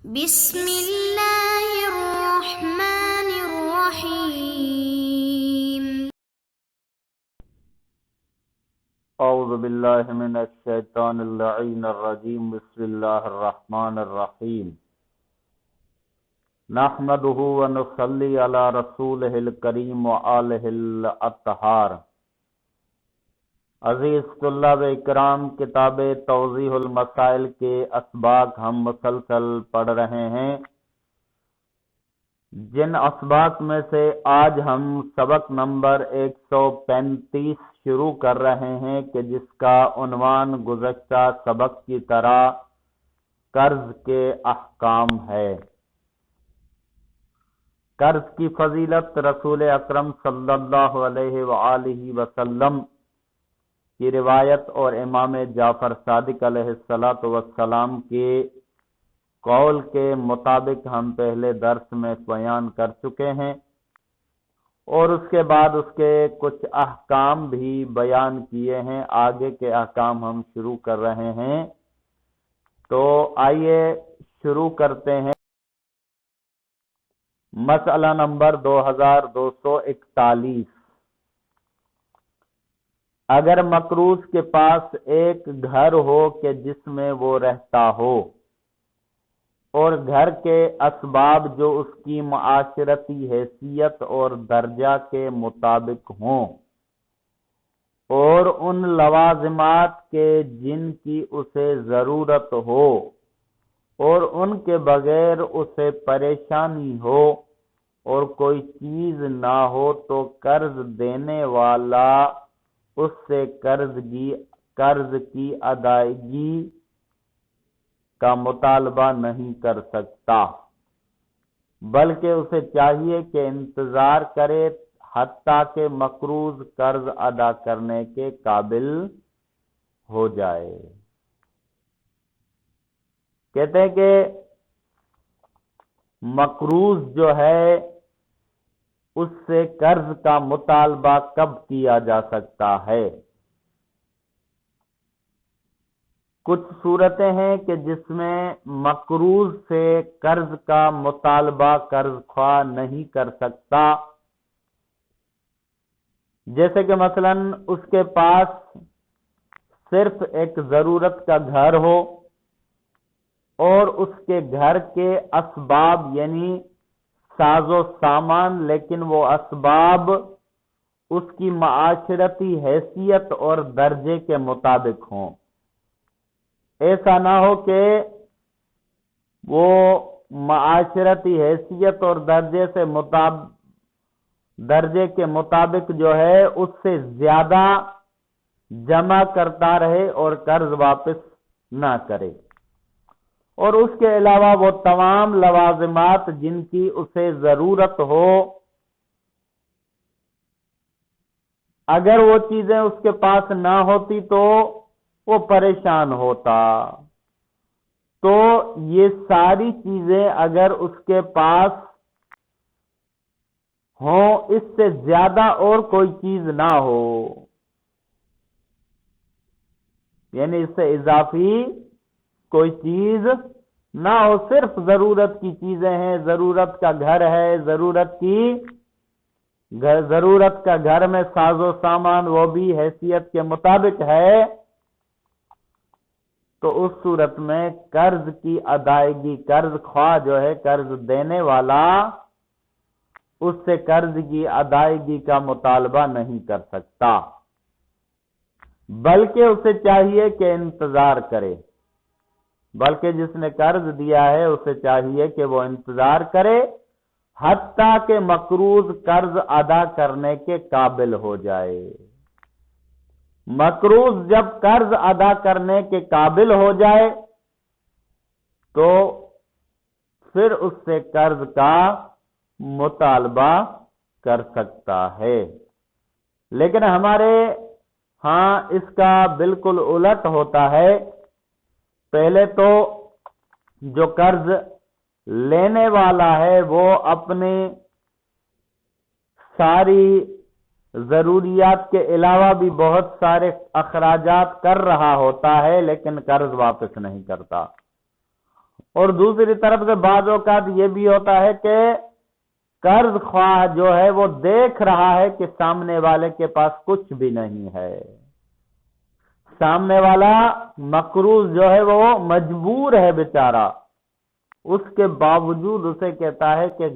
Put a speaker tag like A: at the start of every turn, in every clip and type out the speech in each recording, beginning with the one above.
A: بسم اللہ الرحمن الرحیم۔
B: اعوذ باللہ من الشیطان اللعین الرجیم، بسم اللہ الرحمن الرحیم۔ نحمدہ ونصلی علی رسولہ الکریم وآلہ الاطہار۔ عزیز طلاب اکرام، کتاب توضیح المسائل کے اسباق ہم مسلسل پڑھ رہے ہیں، جن اسباق میں سے آج ہم سبق نمبر 135 شروع کر رہے ہیں کہ جس کا عنوان گزشتہ سبق کی طرح قرض کے احکام ہے۔ قرض کی فضیلت رسول اکرم صلی اللہ علیہ وآلہ وسلم کی روایت اور امام جعفر صادق علیہ السلام کے قول کے مطابق ہم پہلے درس میں بیان کر چکے ہیں، اور اس کے بعد اس کے کچھ احکام بھی بیان کیے ہیں۔ آگے کے احکام ہم شروع کر رہے ہیں، تو آئیے شروع کرتے ہیں۔ مسئلہ نمبر 2241۔ اگر مقروض کے پاس ایک گھر ہو کہ جس میں وہ رہتا ہو، اور گھر کے اسباب جو اس کی معاشرتی حیثیت اور درجہ کے مطابق ہوں، اور ان لوازمات کے جن کی اسے ضرورت ہو، اور ان کے بغیر اسے پریشانی ہو، اور کوئی چیز نہ ہو، تو قرض دینے والا اس سے قرض کی ادائیگی کا مطالبہ نہیں کر سکتا، بلکہ اسے چاہیے کہ انتظار کرے حتیٰ کہ مقروض قرض ادا کرنے کے قابل ہو جائے۔ کہتے ہیں کہ مقروض جو ہے اس سے قرض کا مطالبہ کب کیا جا سکتا ہے؟ کچھ صورتیں ہیں کہ جس میں مقروض سے قرض کا مطالبہ قرض خواہ نہیں کر سکتا، جیسے کہ مثلا اس کے پاس صرف ایک ضرورت کا گھر ہو، اور اس کے گھر کے اسباب یعنی ساز و سامان، لیکن وہ اسباب اس کی معاشرتی حیثیت اور درجے کے مطابق ہوں۔ ایسا نہ ہو کہ وہ معاشرتی حیثیت اور درجے کے مطابق جو ہے اس سے زیادہ جمع کرتا رہے اور قرض واپس نہ کرے، اور اس کے علاوہ وہ تمام لوازمات جن کی اسے ضرورت ہو، اگر وہ چیزیں اس کے پاس نہ ہوتی تو وہ پریشان ہوتا۔ تو یہ ساری چیزیں اگر اس کے پاس ہوں، اس سے زیادہ اور کوئی چیز نہ ہو، یعنی اس سے اضافی کوئی چیز نہ ہو، صرف ضرورت کی چیزیں ہیں، ضرورت کا گھر ہے، ضرورت کا گھر میں ساز و سامان وہ بھی حیثیت کے مطابق ہے، تو اس صورت میں قرض کی ادائیگی، قرض خواہ جو ہے قرض دینے والا، اس سے قرض کی ادائیگی کا مطالبہ نہیں کر سکتا، بلکہ اسے چاہیے کہ انتظار کرے۔ بلکہ جس نے قرض دیا ہے اسے چاہیے کہ وہ انتظار کرے حتیٰ کہ مقروض قرض ادا کرنے کے قابل ہو جائے۔ مقروض جب قرض ادا کرنے کے قابل ہو جائے تو پھر اس سے قرض کا مطالبہ کر سکتا ہے۔ لیکن ہمارے ہاں اس کا بالکل الٹ ہوتا ہے۔ پہلے تو جو قرض لینے والا ہے وہ اپنے ساری ضروریات کے علاوہ بھی بہت سارے اخراجات کر رہا ہوتا ہے، لیکن قرض واپس نہیں کرتا، اور دوسری طرف سے بعض اوقات یہ بھی ہوتا ہے کہ قرض خواہ جو ہے وہ دیکھ رہا ہے کہ سامنے والے کے پاس کچھ بھی نہیں ہے، سامنے والا مقروض جو ہے وہ مجبور ہے بیچارہ، اس کے باوجود اسے کہتا ہے کہ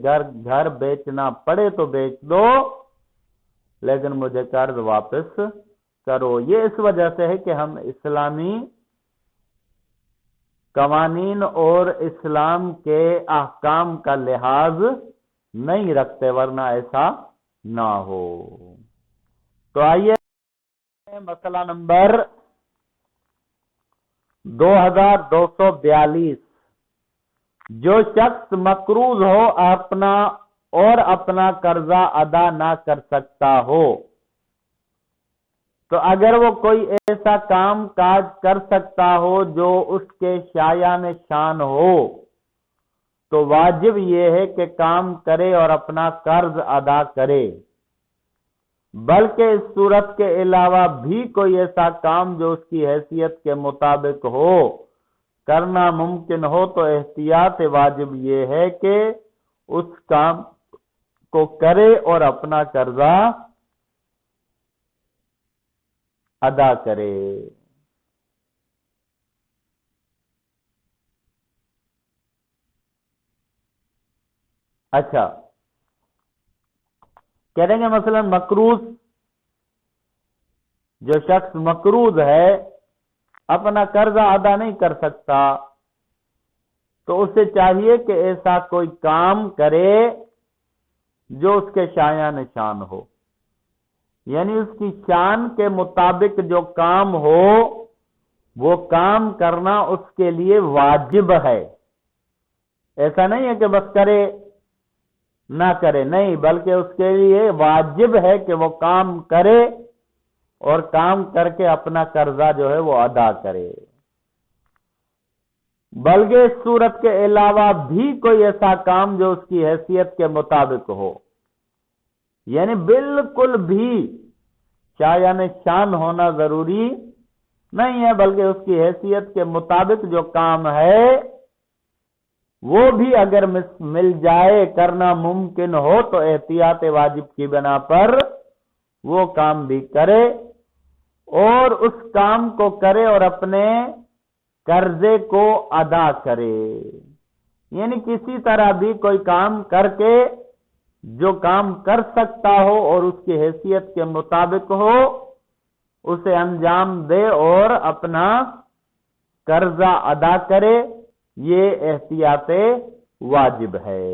B: گھر بیچنا پڑے تو بیچ دو لیکن مجھے قرض واپس کرو۔ یہ اس وجہ سے ہے کہ ہم اسلامی قوانین اور اسلام کے احکام کا لحاظ نہیں رکھتے، ورنہ ایسا نہ ہو۔ تو آئیے مسئلہ نمبر 2242، جو شخص مقروض ہو اپنا قرضہ ادا نہ کر سکتا ہو، تو اگر وہ کوئی ایسا کام کاج کر سکتا ہو جو اس کے شایان شان ہو تو واجب یہ ہے کہ کام کرے اور اپنا قرض ادا کرے، بلکہ اس صورت کے علاوہ بھی کوئی ایسا کام جو اس کی حیثیت کے مطابق ہو کرنا ممکن ہو تو احتیاط واجب یہ ہے کہ اس کام کو کرے اور اپنا قرضہ ادا کرے۔ اچھا، کہہ دیں گے مثلا مقروض، جو شخص مقروض ہے اپنا قرضہ ادا نہیں کر سکتا تو اسے چاہیے کہ ایسا کوئی کام کرے جو اس کے شایان شان ہو، یعنی اس کی شان کے مطابق جو کام ہو وہ کام کرنا اس کے لیے واجب ہے۔ ایسا نہیں ہے کہ بس کرے نہ کرے، نہیں، بلکہ اس کے لیے واجب ہے کہ وہ کام کرے اور کام کر کے اپنا قرضہ جو ہے وہ ادا کرے، بلکہ اس صورت کے علاوہ بھی کوئی ایسا کام جو اس کی حیثیت کے مطابق ہو، یعنی بالکل بھی شایان شان ہونا ضروری نہیں ہے، بلکہ اس کی حیثیت کے مطابق جو کام ہے وہ بھی اگر مل جائے کرنا ممکن ہو تو احتیاط واجب کی بنا پر وہ کام بھی کرے اور اس کام کو کرے اور اپنے قرضے کو ادا کرے، یعنی کسی طرح بھی کوئی کام کر کے جو کام کر سکتا ہو اور اس کی حیثیت کے مطابق ہو اسے انجام دے اور اپنا قرضہ ادا کرے، یہ احتیاط واجب ہے۔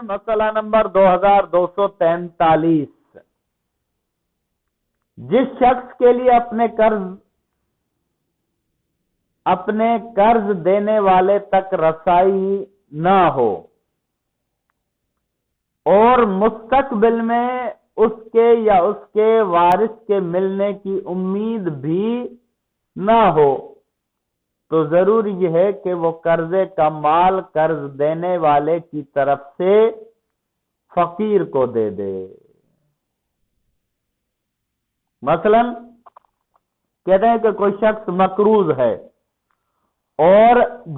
B: مسئلہ نمبر 2243، جس شخص کے لیے اپنے قرض دینے والے تک رسائی نہ ہو اور مستقبل میں اس کے یا اس کے وارث کے ملنے کی امید بھی نہ ہو تو ضروری یہ ہے کہ وہ قرضے کا مال قرض دینے والے کی طرف سے فقیر کو دے دے۔ مثلا کہتے ہیں کہ کوئی شخص مقروض ہے اور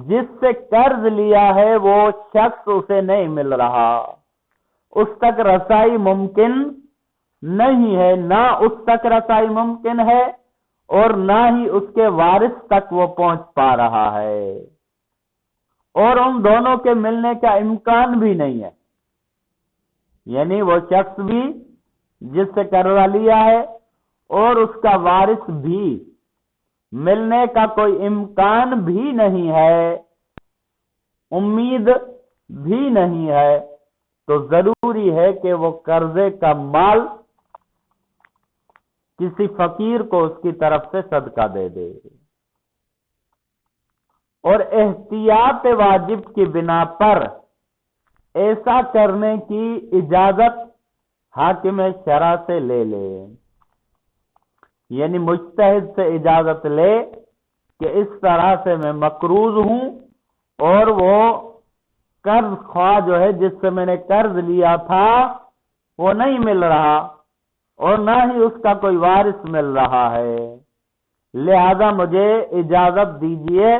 B: جس سے قرض لیا ہے وہ شخص اسے نہیں مل رہا، اس تک رسائی ممکن نہیں ہے، نہ اس تک رسائی ممکن ہے اور نہ ہی اس کے وارث تک وہ پہنچ پا رہا ہے، اور ان دونوں کے ملنے کا امکان بھی نہیں ہے، یعنی وہ شخص بھی جس سے قرضہ لیا ہے اور اس کا وارث بھی ملنے کا کوئی امکان بھی نہیں ہے، امید بھی نہیں ہے، تو ضروری ہے کہ وہ قرضے کا مال کسی فقیر کو اس کی طرف سے صدقہ دے دے، اور احتیاط واجب کی بنا پر ایسا کرنے کی اجازت حاکم شرع سے لے لے، یعنی مجتہد سے اجازت لے کہ اس طرح سے میں مقروض ہوں اور وہ قرض خواہ جو ہے جس سے میں نے قرض لیا تھا وہ نہیں مل رہا اور نہ ہی اس کا کوئی وارث مل رہا ہے، لہذا مجھے اجازت دیجئے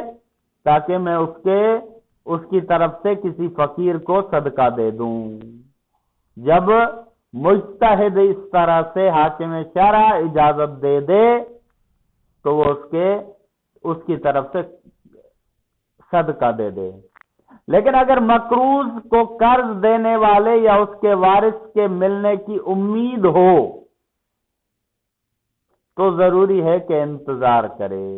B: تاکہ میں اس کی طرف سے کسی فقیر کو صدقہ دے دوں۔ جب مجتہد اس طرح سے حاکم شرع اجازت دے دے تو وہ اس کی طرف سے صدقہ دے دے۔ لیکن اگر مقروض کو قرض دینے والے یا اس کے وارث کے ملنے کی امید ہو تو ضروری ہے کہ انتظار کرے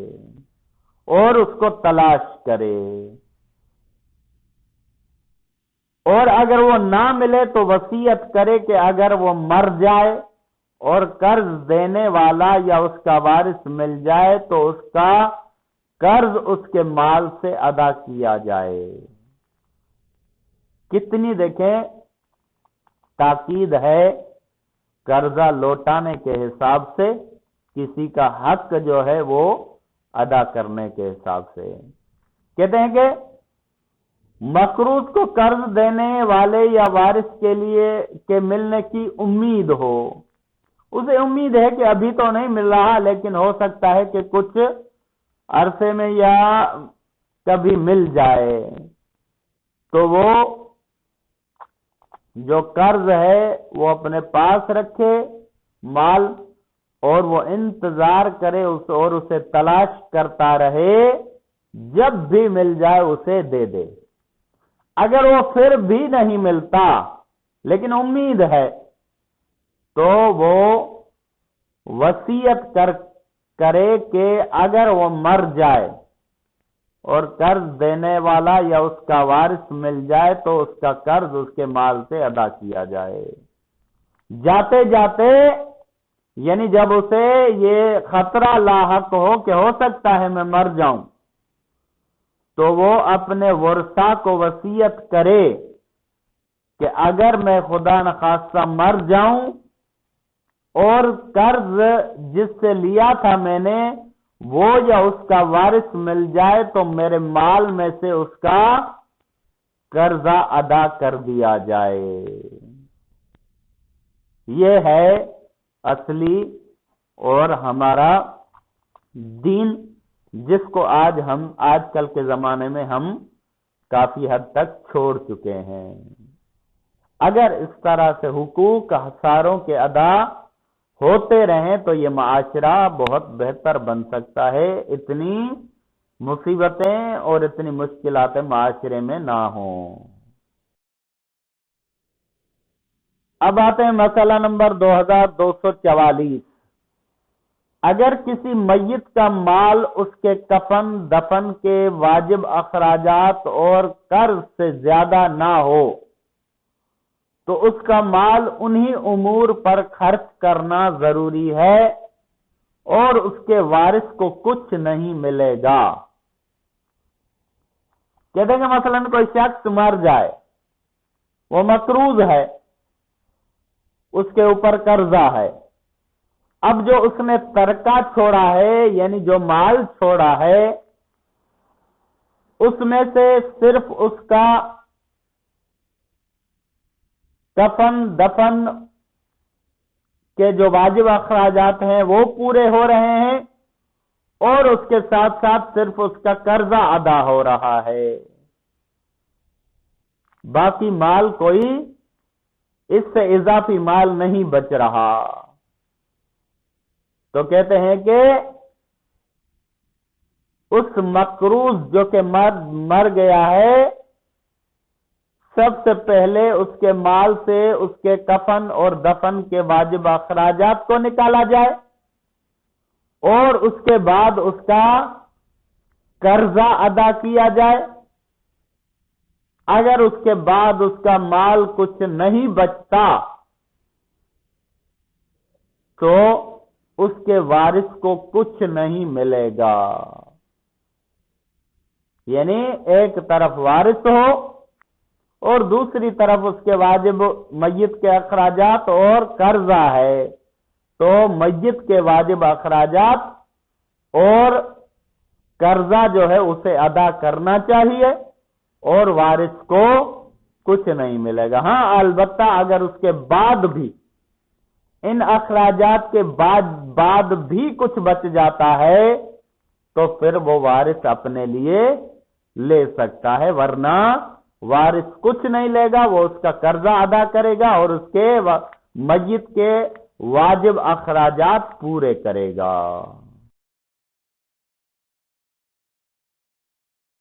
B: اور اس کو تلاش کرے، اور اگر وہ نہ ملے تو وصیت کرے کہ اگر وہ مر جائے اور قرض دینے والا یا اس کا وارث مل جائے تو اس کا قرض اس کے مال سے ادا کیا جائے۔ کتنی دیکھیں تاکید ہے قرضہ لوٹانے کے حساب سے، کسی کا حق جو ہے وہ ادا کرنے کے حساب سے۔ کہتے ہیں کہ مقروض کو قرض دینے والے یا وارث کے لیے کہ ملنے کی امید ہو، اسے امید ہے کہ ابھی تو نہیں مل رہا لیکن ہو سکتا ہے کہ کچھ عرصے میں یا کبھی مل جائے، تو وہ جو قرض ہے وہ اپنے پاس رکھے مال، اور وہ انتظار کرے اور اسے تلاش کرتا رہے، جب بھی مل جائے اسے دے دے۔ اگر وہ پھر بھی نہیں ملتا لیکن امید ہے تو وہ وصیت کرے کہ اگر وہ مر جائے اور قرض دینے والا یا اس کا وارث مل جائے تو اس کا قرض اس کے مال سے ادا کیا جائے۔ جاتے جاتے یعنی جب اسے یہ خطرہ لاحق ہو کہ ہو سکتا ہے میں مر جاؤں، تو وہ اپنے ورثاء کو وصیت کرے کہ اگر میں خدا نخواستہ مر جاؤں اور قرض جس سے لیا تھا میں نے وہ یا اس کا وارث مل جائے تو میرے مال میں سے اس کا قرضہ ادا کر دیا جائے۔ یہ ہے اصلی اور ہمارا دین، جس کو آج کل کے زمانے میں ہم کافی حد تک چھوڑ چکے ہیں۔ اگر اس طرح سے حقوق ساروں کے ادا ہوتے رہیں تو یہ معاشرہ بہت بہتر بن سکتا ہے، اتنی مصیبتیں اور اتنی مشکلات معاشرے میں نہ ہوں۔ اب آتے ہیں مسئلہ نمبر 2244۔ اگر کسی میت کا مال اس کے کفن دفن کے واجب اخراجات اور قرض سے زیادہ نہ ہو تو اس کا مال انہی امور پر خرچ کرنا ضروری ہے اور اس کے وارث کو کچھ نہیں ملے گا۔ کہتے ہیں کہ مثلا کوئی شخص مر جائے، وہ مقروض ہے، اس کے اوپر قرضہ ہے، اب جو اس نے ترکہ چھوڑا ہے یعنی جو مال چھوڑا ہے اس میں سے صرف اس کا کفن دفن کے جو واجب اخراجات ہیں وہ پورے ہو رہے ہیں اور اس کے ساتھ ساتھ صرف اس کا قرضہ ادا ہو رہا ہے، باقی مال کوئی اس سے اضافی مال نہیں بچ رہا، تو کہتے ہیں کہ اس مقروض جو کہ مر گیا ہے سب سے پہلے اس کے مال سے اس کے کفن اور دفن کے واجب اخراجات کو نکالا جائے اور اس کے بعد اس کا قرضہ ادا کیا جائے۔ اگر اس کے بعد اس کا مال کچھ نہیں بچتا تو اس کے وارث کو کچھ نہیں ملے گا، یعنی ایک طرف وارث ہو اور دوسری طرف اس کے واجب میت کے اخراجات اور قرضہ ہے تو میت کے واجب اخراجات اور قرضہ جو ہے اسے ادا کرنا چاہیے اور وارث کو کچھ نہیں ملے گا۔ ہاں البتہ اگر اس کے بعد بھی ان اخراجات کے بعد بھی کچھ بچ جاتا ہے تو پھر وہ وارث اپنے لیے لے سکتا ہے، ورنہ وارث کچھ نہیں لے گا، وہ اس کا قرضہ ادا کرے گا اور اس کے میت کے واجب اخراجات پورے کرے گا۔